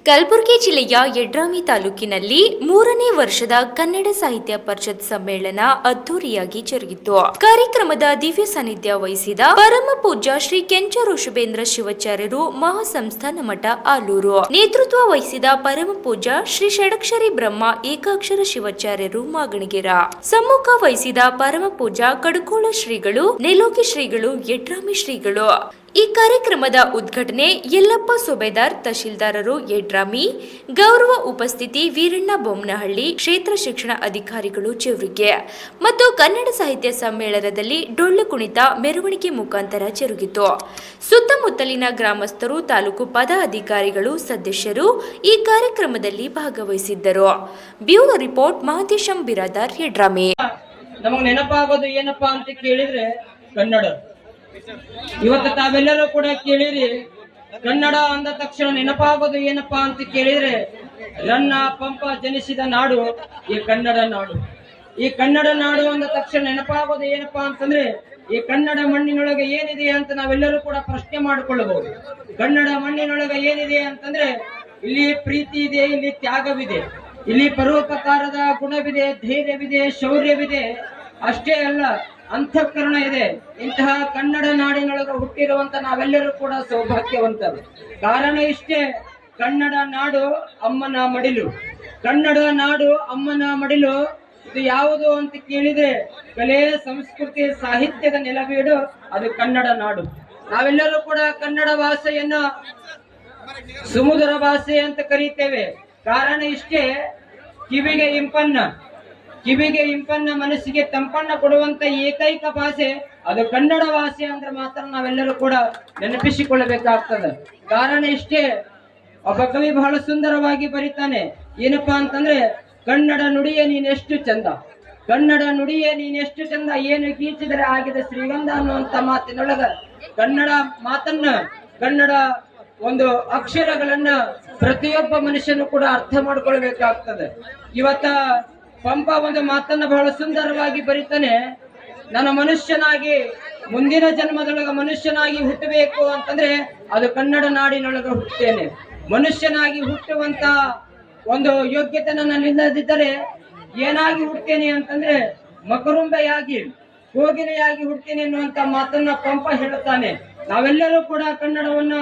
ಕಲಬುರಗಿ ಜಿಲ್ಲೆಯ ಯಡ್ರಾಮಿ ತಾಲೂಕಿನಲ್ಲಿ 3ನೇ ವರ್ಷದ ಕನ್ನಡ ಸಾಹಿತ್ಯ ಪರಿಷತ್ ಸಮ್ಮೇಳನ ಅದ್ದೂರಿಯಾಗಿ ಜರುಗಿತು. ಕಾರ್ಯಕ್ರಮದ ದಿವ್ಯ ಸಾನ್ನಿಧ್ಯ ವಹಿಸಿದ ಪರಮ ಪೂಜ್ಯ ಶ್ರೀ ಕೆಂಚರು ಶುಭೇಂದ್ರ ಶಿವಾಚಾರ್ಯರು ಮಹಾಸಂಸ್ಥಾನ ಮಠ ಆಲೂರು, ನೇತೃತ್ವ ವಹಿಸಿದ ಪರಮ ಪೂಜ್ಯ ಶ್ರೀ ಷಡಕ್ಷರಿ ಬ್ರಹ್ಮ ಏಕಾಕ್ಷರ ಶಿವಾಚಾರ್ಯರು ಮಾಗಣಗೆರ, ಸಮ್ಮುಖ ವಹಿಸಿದ ಪರಮ ಪೂಜ್ಯ ಕಡಕೋಳ ಶ್ರೀಗಳು, ನೆಲೋಕಿ ಶ್ರೀಗಳು, ಯಡ್ರಾಮಿ ಶ್ರೀಗಳು. ಈ ಕಾರ್ಯಕ್ರಮದ ಉದ್ಘಾಟನೆ ಯಲ್ಲಪ್ಪ ಸುಬೇದಾರ್ ತಹಶೀಲ್ದಾರರು ಯಡ್ರಾಮಿ, ಗೌರವ ಉಪಸ್ಥಿತಿ ವೀರಣ್ಣ ಬೊಮ್ಮನಹಳ್ಳಿ, ಕ್ಷೇತ್ರ ಶಿಕ್ಷಣ ಅಧಿಕಾರಿಗಳು ಜೇವರ್ಗಿ ಮತ್ತು ಕನ್ನಡ ಸಾಹಿತ್ಯ ಸಮ್ಮೇಳನದಲ್ಲಿ ಡೊಳ್ಳು ಕುಣಿತ ಮೆರವಣಿಗೆ ಮುಖಾಂತರ ಜರುಗಿತು. ಸುತ್ತಮುತ್ತಲಿನ ಗ್ರಾಮಸ್ಥರು, ತಾಲೂಕು ಪದಾಧಿಕಾರಿಗಳು, ಸದಸ್ಯರು ಈ ಕಾರ್ಯಕ್ರಮದಲ್ಲಿ ಭಾಗವಹಿಸಿದ್ದರು. Bureau report Mahadesham Biradar, Yadrami. ನಮಗೆ ನೆನಪಾಗೋದು ಏನಪ್ಪಾ ಅಂತ ಕೇಳಿದ್ರೆ ಕನ್ನಡ. ಇವತ್ತು ತಾವೆಲ್ಲರೂ ಕೂಡ ಕೇಳಿರಿ, ಕನ್ನಡ ಅಂದ ತಕ್ಷಣ ನೆನಪಾಗೋದು ಏನಪ್ಪಾ ಅಂತ ಕೇಳಿದ್ರೆ ರನ್ನ ಪಂಪ ಜನಿಸಿದ ನಾಡು ಈ ಕನ್ನಡ ನಾಡು. ಈ ಕನ್ನಡ ನಾಡು ಅಂದ ತಕ್ಷಣ ನೆನಪಾಗೋದು ಏನಪ್ಪಾ ಅಂತಂದ್ರೆ ಈ ಕನ್ನಡ ಮಣ್ಣಿನೊಳಗೆ ಏನಿದೆ ಅಂತ ನಾವೆಲ್ಲರೂ ಕೂಡ ಪ್ರಶ್ನೆ ಮಾಡಿಕೊಳ್ಳಬಹುದು. ಕನ್ನಡ ಮಣ್ಣಿನೊಳಗೆ ಏನಿದೆ ಅಂತಂದ್ರೆ ಇಲ್ಲಿ ಪ್ರೀತಿ ಇದೆ, ಇಲ್ಲಿ ತ್ಯಾಗವಿದೆ, ಇಲ್ಲಿ ಪರೋಪಕಾರದ ಗುಣವಿದೆ, ಧೈರ್ಯವಿದೆ, ಶೌರ್ಯವಿದೆ. ಅಷ್ಟೇ ಅಲ್ಲ, ಅಂತಃಕರಣ ಇದೆ. ಇಂತಹ ಕನ್ನಡ ನಾಡಿನೊಳಗೆ ಹುಟ್ಟಿರುವಂತ ನಾವೆಲ್ಲರೂ ಕೂಡ ಸೌಭಾಗ್ಯವಂತರು. ಕಾರಣ ಇಷ್ಟೇ, ಕನ್ನಡ ನಾಡು ಅಮ್ಮನ ಮಡಿಲು. ಕನ್ನಡ ನಾಡು ಅಮ್ಮನ ಮಡಿಲು. ಇದು ಯಾವುದು ಅಂತ ಕೇಳಿದ್ರೆ ಕಲೆ, ಸಂಸ್ಕೃತಿ, ಸಾಹಿತ್ಯದ ನೆಲವೀಡು ಅದು ಕನ್ನಡ ನಾಡು. ನಾವೆಲ್ಲರೂ ಕೂಡ ಕನ್ನಡ ಭಾಷೆಯನ್ನ ಸುಮಧುರ ಭಾಷೆ ಅಂತ ಕರೀತೇವೆ. ಕಾರಣ ಇಷ್ಟೇ, ಕಿವಿಗೆ ಇಂಪನ್ನ ಮನಸ್ಸಿಗೆ ತಂಪನ್ನ ಕೊಡುವಂತ ಏಕೈಕ ಭಾಷೆ ಅದು ಕನ್ನಡ ಭಾಷೆ ಅಂದ್ರೆ ಮಾತ್ರ ನಾವೆಲ್ಲರೂ ಕೂಡ ನೆನಪಿಸಿಕೊಳ್ಳಬೇಕಾಗ್ತದೆ. ಕಾರಣ ಇಷ್ಟೇ, ಒಬ್ಬ ಕವಿ ಬಹಳ ಸುಂದರವಾಗಿ ಬರೀತಾನೆ. ಏನಪ್ಪಾ ಅಂತಂದ್ರೆ ಕನ್ನಡ ನುಡಿಯೇ ನೀನೆಷ್ಟು ಚಂದ, ಕನ್ನಡ ನುಡಿಯೇ ನೀನೆಷ್ಟು ಚಂದ, ಏನು ಗೀಚಿದರೆ ಆಗಿದೆ ಶ್ರೀಗಂಧ ಅನ್ನುವಂತ ಮಾತಿನೊಳಗ ಕನ್ನಡ ಮಾತನ್ನ, ಕನ್ನಡ ಒಂದು ಅಕ್ಷರಗಳನ್ನ ಪ್ರತಿಯೊಬ್ಬ ಮನುಷ್ಯನು ಕೂಡ ಅರ್ಥ ಮಾಡ್ಕೊಳ್ಬೇಕಾಗ್ತದೆ. ಇವತ್ತ ಪಂಪ ಒಂದು ಮಾತನ್ನ ಬಹಳ ಸುಂದರವಾಗಿ ಬರೀತಾನೆ. ನಾನು ಮನುಷ್ಯನಾಗಿ ಮುಂದಿನ ಜನ್ಮದೊಳಗ ಮನುಷ್ಯನಾಗಿ ಹುಟ್ಟಬೇಕು ಅಂತಂದ್ರೆ ಅದು ಕನ್ನಡ ನಾಡಿನೊಳಗ ಹುಟ್ಟುತ್ತೇನೆ. ಮನುಷ್ಯನಾಗಿ ಹುಟ್ಟುವಂತ ಒಂದು ಯೋಗ್ಯತೆ ನನ್ನಲ್ಲಿಲ್ಲದಿದ್ದರೆ ಏನಾಗಿ ಹುಟ್ಟೇನೆ ಅಂತಂದ್ರೆ ಮಕರುಂಬೆಯಾಗಿ, ಕೋಗಿಲೆಯಾಗಿ ಹುಟ್ಟೇನೆ ಎನ್ನುವಂತ ಮಾತನ್ನ ಪಂಪ ಹೇಳುತ್ತಾನೆ. ನಾವೆಲ್ಲರೂ ಕೂಡ ಕನ್ನಡವನ್ನ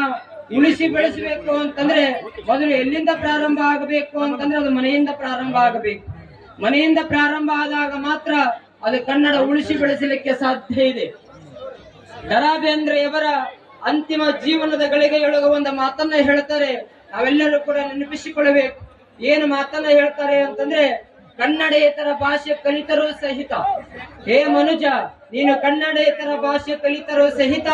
ಉಳಿಸಿ ಬೆಳೆಸಬೇಕು ಅಂತಂದ್ರೆ ಮೊದಲು ಎಲ್ಲಿಂದ ಪ್ರಾರಂಭ ಆಗಬೇಕು ಅಂತಂದ್ರೆ ಅದು ಮನೆಯಿಂದ ಪ್ರಾರಂಭ ಆಗಬೇಕು. ಮನೆಯಿಂದ ಪ್ರಾರಂಭ ಆದಾಗ ಮಾತ್ರ ಅದು ಕನ್ನಡ ಉಳಿಸಿ ಬೆಳೆಸಲಿಕ್ಕೆ ಸಾಧ್ಯ ಇದೆ. ದ.ರಾ ಬೇಂದ್ರೆಯವರ ಅಂತಿಮ ಜೀವನದ ಗಳಿಗೆಯೊಳಗೆ ಒಂದು ಮಾತನ್ನ ಹೇಳ್ತಾರೆ, ನಾವೆಲ್ಲರೂ ಕೂಡ ನೆನಪಿಸಿಕೊಳ್ಳಬೇಕು. ಏನು ಮಾತನ್ನ ಹೇಳ್ತಾರೆ ಅಂತಂದ್ರೆ, ಕನ್ನಡೇತರ ಭಾಷೆ ಕಲಿತರೂ ಸಹಿತ, ಹೇ ಮನುಜ ನೀನು ಕನ್ನಡೇತರ ಭಾಷೆ ಕಲಿತರೂ ಸಹಿತ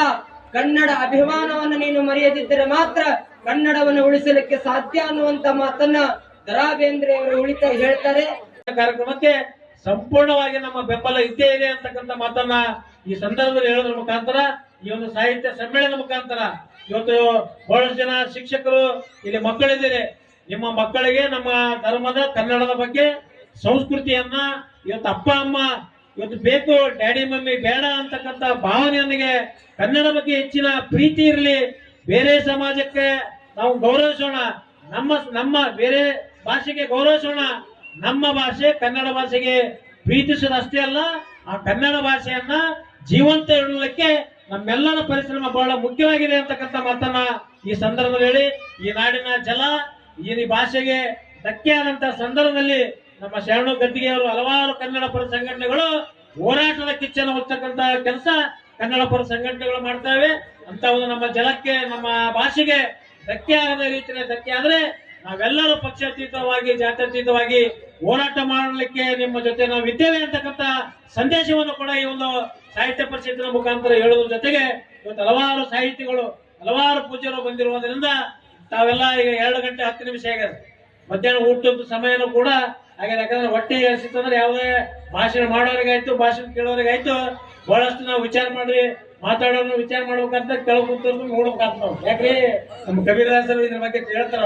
ಕನ್ನಡ ಅಭಿಮಾನವನ್ನು ನೀನು ಮರೆಯದಿದ್ದರೆ ಮಾತ್ರ ಕನ್ನಡವನ್ನು ಉಳಿಸಲಿಕ್ಕೆ ಸಾಧ್ಯ ಅನ್ನುವಂತ ಮಾತನ್ನ ದ.ರಾ ಬೇಂದ್ರೆಯವರು ಹೇಳ್ತಾರೆ. ಕಾರ್ಯಕ್ರಮಕ್ಕೆ ಸಂಪೂರ್ಣವಾಗಿ ನಮ್ಮ ಬೆಂಬಲ ಇದ್ದೇ ಇದೆ ಅಂತಕ್ಕಂಥ ಮಾತನ್ನ ಈ ಸಂದರ್ಭದಲ್ಲಿ ಹೇಳೋದ್ರ ಮುಖಾಂತರ, ಈ ಒಂದು ಸಾಹಿತ್ಯ ಸಮ್ಮೇಳನ ಮುಖಾಂತರ ಇವತ್ತು ಬಹಳಷ್ಟು ಜನ ಶಿಕ್ಷಕರು ಇಲ್ಲಿ ಮಕ್ಕಳಿದ್ದಾರೆ. ನಿಮ್ಮ ಮಕ್ಕಳಿಗೆ ನಮ್ಮ ಧರ್ಮದ ಕನ್ನಡದ ಬಗ್ಗೆ ಸಂಸ್ಕೃತಿಯನ್ನ ಇವತ್ತು ಅಪ್ಪ ಅಮ್ಮ ಇವತ್ತು ಬೇಕು, ಡ್ಯಾಡಿ ಮಮ್ಮಿ ಬೇಡ ಅಂತಕ್ಕಂಥ ಭಾವನೆಯೊಂದಿಗೆ ಕನ್ನಡ ಬಗ್ಗೆ ಹೆಚ್ಚಿನ ಪ್ರೀತಿ ಇರಲಿ. ಬೇರೆ ಸಮಾಜಕ್ಕೆ ನಾವು ಗೌರವಿಸೋಣ, ನಮ್ಮ ಬೇರೆ ಭಾಷೆಗೆ ಗೌರವಿಸೋಣ. ನಮ್ಮ ಭಾಷೆ ಕನ್ನಡ ಭಾಷೆಗೆ ಪ್ರೀತಿಸೋದಷ್ಟೇ ಅಲ್ಲ, ಆ ಕನ್ನಡ ಭಾಷೆಯನ್ನ ಜೀವಂತ ಇಡಲಿಕ್ಕೆ ನಮ್ಮೆಲ್ಲರ ಪರಿಶ್ರಮ ಬಹಳ ಮುಖ್ಯವಾಗಿದೆ ಅಂತಕ್ಕಂಥ ಮಾತನ್ನ ಈ ಸಂದರ್ಭದಲ್ಲಿ ಹೇಳಿ, ಈ ನಾಡಿನ ಜಲ ಈ ಭಾಷೆಗೆ ಧಕ್ಕೆ ಆದಂತ ಸಂದರ್ಭದಲ್ಲಿ ನಮ್ಮ ಶರಣು ಗದ್ದಿಗೆಯವರು ಹಲವಾರು ಕನ್ನಡ ಪರ ಸಂಘಟನೆಗಳು ಹೋರಾಟದ ಕಿಚ್ಚನ್ನು ಹೊತ್ತಕ್ಕಂತ ಕೆಲಸ ಕನ್ನಡ ಪರ ಸಂಘಟನೆಗಳು ಮಾಡ್ತವೆ. ಅಂತ ಒಂದು ನಮ್ಮ ಜಲಕ್ಕೆ, ನಮ್ಮ ಭಾಷೆಗೆ ಧಕ್ಕೆ ಆಗದ ರೀತಿಯ ಧಕ್ಕೆ ಆದ್ರೆ ನಾವೆಲ್ಲರೂ ಪಕ್ಷಾತೀತವಾಗಿ, ಜಾತ್ಯತೀತವಾಗಿ ಹೋರಾಟ ಮಾಡಲಿಕ್ಕೆ ನಿಮ್ಮ ಜೊತೆ ನಾವು ಇದ್ದೇವೆ ಅಂತಕ್ಕಂಥ ಸಂದೇಶವನ್ನು ಕೂಡ ಈ ಒಂದು ಸಾಹಿತ್ಯ ಪರಿಷತ್ತಿನ ಮುಖಾಂತರ ಹೇಳೋದ್ರ ಜೊತೆಗೆ ಇವತ್ತು ಹಲವಾರು ಸಾಹಿತಿಗಳು, ಹಲವಾರು ಪೂಜ್ಯರು ಬಂದಿರುವುದರಿಂದ ತಾವೆಲ್ಲ ಈಗ 2 ಗಂಟೆ 10 ನಿಮಿಷ ಆಗಿದೆ. ಮಧ್ಯಾಹ್ನ ಊಟದ ಸಮಯನೂ ಕೂಡ ಹಾಗೆ, ಯಾಕಂದ್ರೆ ಹೊಟ್ಟೆ ಸಿಕ್ತಂದ್ರೆ ಯಾವುದೇ ಭಾಷಣ ಮಾಡೋರಿಗಾಯ್ತು, ಭಾಷಣ ಕೇಳೋರಿಗಾಯ್ತು, ಬಹಳಷ್ಟು ನಾವು ವಿಚಾರ ಮಾಡಿ ಮಾತಾಡೋರು ವಿಚಾರ ಮಾಡ್ಬೇಕಂತ ಕೆಳಗೆ ಕೂತವ್ರು ನೋಡ್ಬೇಕಾಗ್ತದೆ. ಯಾಕ್ರಿ ನಮ್ಮ ಕಬೀರದಾಸರು ಇದ್ರ ಬಗ್ಗೆ ಹೇಳ್ತಾರ.